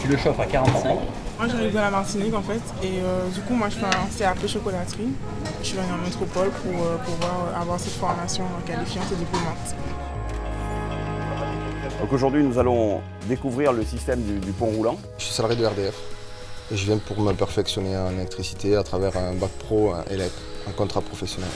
Tu le chauffes à 45. Moi j'arrive de la Martinique en fait et du coup moi je fais un CAP chocolaterie. Je suis venue en métropole pour pouvoir avoir cette formation qualifiante et diplômante. Donc aujourd'hui nous allons découvrir le système du pont roulant. Je suis salarié de RDF et je viens pour me perfectionner en électricité à travers un bac pro ELEC, un contrat professionnel.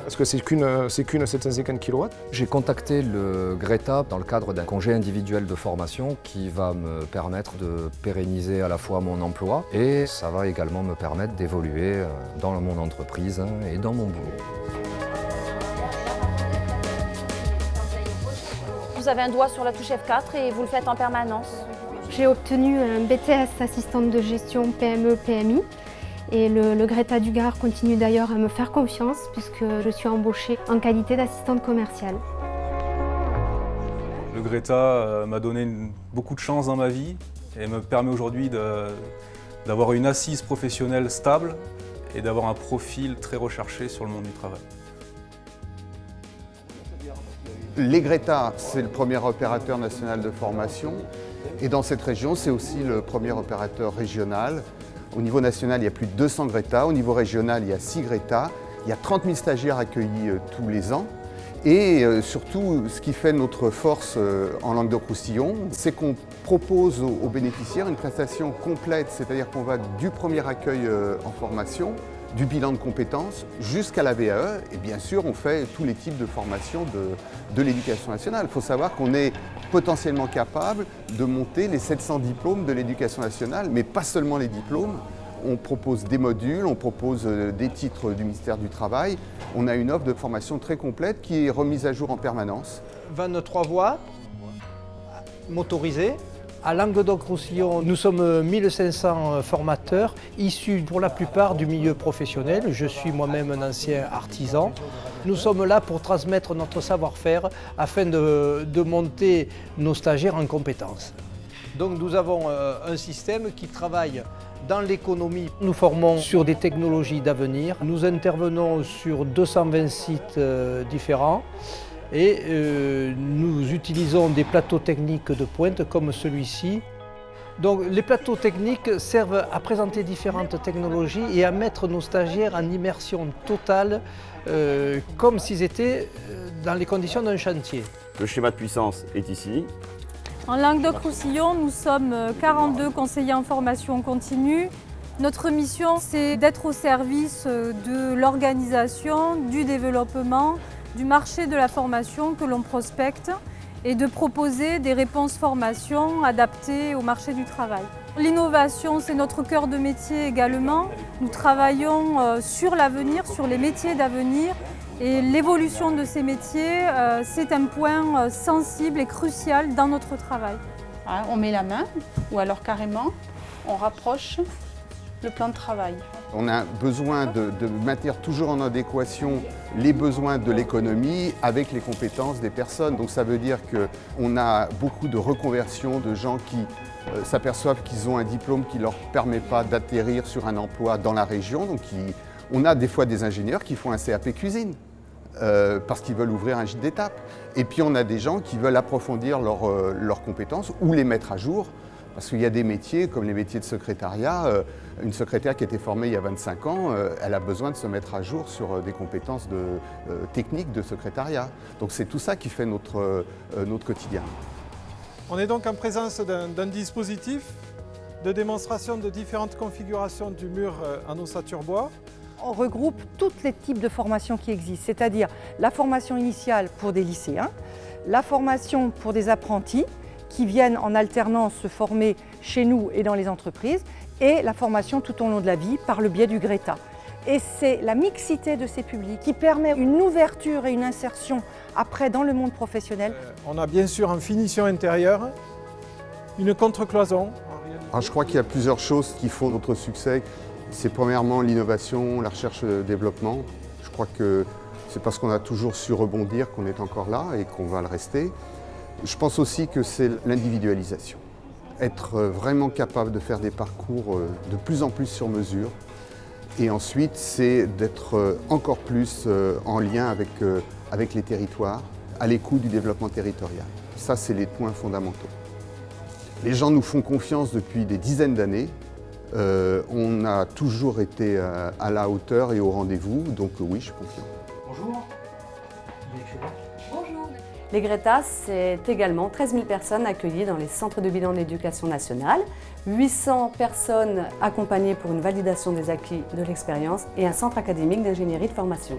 Parce que c'est qu'une 750 kW. J'ai contacté le Greta dans le cadre d'un congé individuel de formation qui va me permettre de pérenniser à la fois mon emploi et ça va également me permettre d'évoluer dans mon entreprise et dans mon boulot. Vous avez un doigt sur la touche F4 et vous le faites en permanence. J'ai obtenu un BTS assistante de gestion PME-PMI. Et le Greta du Gard continue d'ailleurs à me faire confiance puisque je suis embauchée en qualité d'assistante commerciale. Le Greta m'a donné beaucoup de chance dans ma vie et me permet aujourd'hui d'avoir une assise professionnelle stable et d'avoir un profil très recherché sur le monde du travail. Les Greta, c'est le premier opérateur national de formation et dans cette région, c'est aussi le premier opérateur régional. Au niveau national, il y a plus de 200 Greta. Au niveau régional, il y a 6 Greta. Il y a 30 000 stagiaires accueillis tous les ans. Et surtout, ce qui fait notre force en Languedoc-Roussillon, c'est qu'on propose aux bénéficiaires une prestation complète, c'est-à-dire qu'on va du premier accueil en formation, du bilan de compétences, jusqu'à la VAE. Et bien sûr, on fait tous les types de formations de l'éducation nationale. Il faut savoir qu'on est potentiellement capable de monter les 700 diplômes de l'éducation nationale, mais pas seulement les diplômes. On propose des modules, on propose des titres du ministère du Travail. On a une offre de formation très complète qui est remise à jour en permanence. 23 voies motorisées. À Languedoc-Roussillon, nous sommes 1500 formateurs issus pour la plupart du milieu professionnel. Je suis moi-même un ancien artisan. Nous sommes là pour transmettre notre savoir-faire afin de monter nos stagiaires en compétences. Donc nous avons un système qui travaille dans l'économie. Nous formons sur des technologies d'avenir. Nous intervenons sur 220 sites différents. Et nous utilisons des plateaux techniques de pointe comme celui-ci. Donc les plateaux techniques servent à présenter différentes technologies et à mettre nos stagiaires en immersion totale comme s'ils étaient dans les conditions d'un chantier. Le schéma de puissance est ici. En Languedoc-Roussillon, nous sommes 42 conseillers en formation continue. Notre mission, c'est d'être au service de l'organisation, du développement, du marché de la formation que l'on prospecte et de proposer des réponses formation adaptées au marché du travail. L'innovation, c'est notre cœur de métier également. Nous travaillons sur l'avenir, sur les métiers d'avenir et l'évolution de ces métiers, c'est un point sensible et crucial dans notre travail. On met la main ou alors carrément on rapproche le plan de travail. On a besoin de maintenir toujours en adéquation les besoins de l'économie avec les compétences des personnes. Donc ça veut dire qu'on a beaucoup de reconversions de gens qui s'aperçoivent qu'ils ont un diplôme qui ne leur permet pas d'atterrir sur un emploi dans la région. Donc on a des fois des ingénieurs qui font un CAP cuisine parce qu'ils veulent ouvrir un gîte d'étape. Et puis on a des gens qui veulent approfondir leurs compétences ou les mettre à jour. Parce qu'il y a des métiers, comme les métiers de secrétariat, une secrétaire qui a été formée il y a 25 ans, elle a besoin de se mettre à jour sur des compétences techniques de secrétariat. Donc c'est tout ça qui fait notre quotidien. On est donc en présence d'un dispositif de démonstration de différentes configurations du mur en ossature bois. On regroupe tous les types de formations qui existent, c'est-à-dire la formation initiale pour des lycéens, la formation pour des apprentis, qui viennent en alternance se former chez nous et dans les entreprises, et la formation tout au long de la vie par le biais du Greta. Et c'est la mixité de ces publics qui permet une ouverture et une insertion après dans le monde professionnel. On a bien sûr en finition intérieure une contre-cloison. Alors, je crois qu'il y a plusieurs choses qui font notre succès. C'est premièrement l'innovation, la recherche et le développement. Je crois que c'est parce qu'on a toujours su rebondir qu'on est encore là et qu'on va le rester. Je pense aussi que c'est l'individualisation. Être vraiment capable de faire des parcours de plus en plus sur mesure. Et ensuite, c'est d'être encore plus en lien avec les territoires, à l'écoute du développement territorial. Ça, c'est les points fondamentaux. Les gens nous font confiance depuis des dizaines d'années. On a toujours été à la hauteur et au rendez-vous, donc oui, je suis confiant. Bonjour. Bonjour. Les GRETA, c'est également 13 000 personnes accueillies dans les centres de bilan de l'éducation nationale, 800 personnes accompagnées pour une validation des acquis de l'expérience et un centre académique d'ingénierie de formation.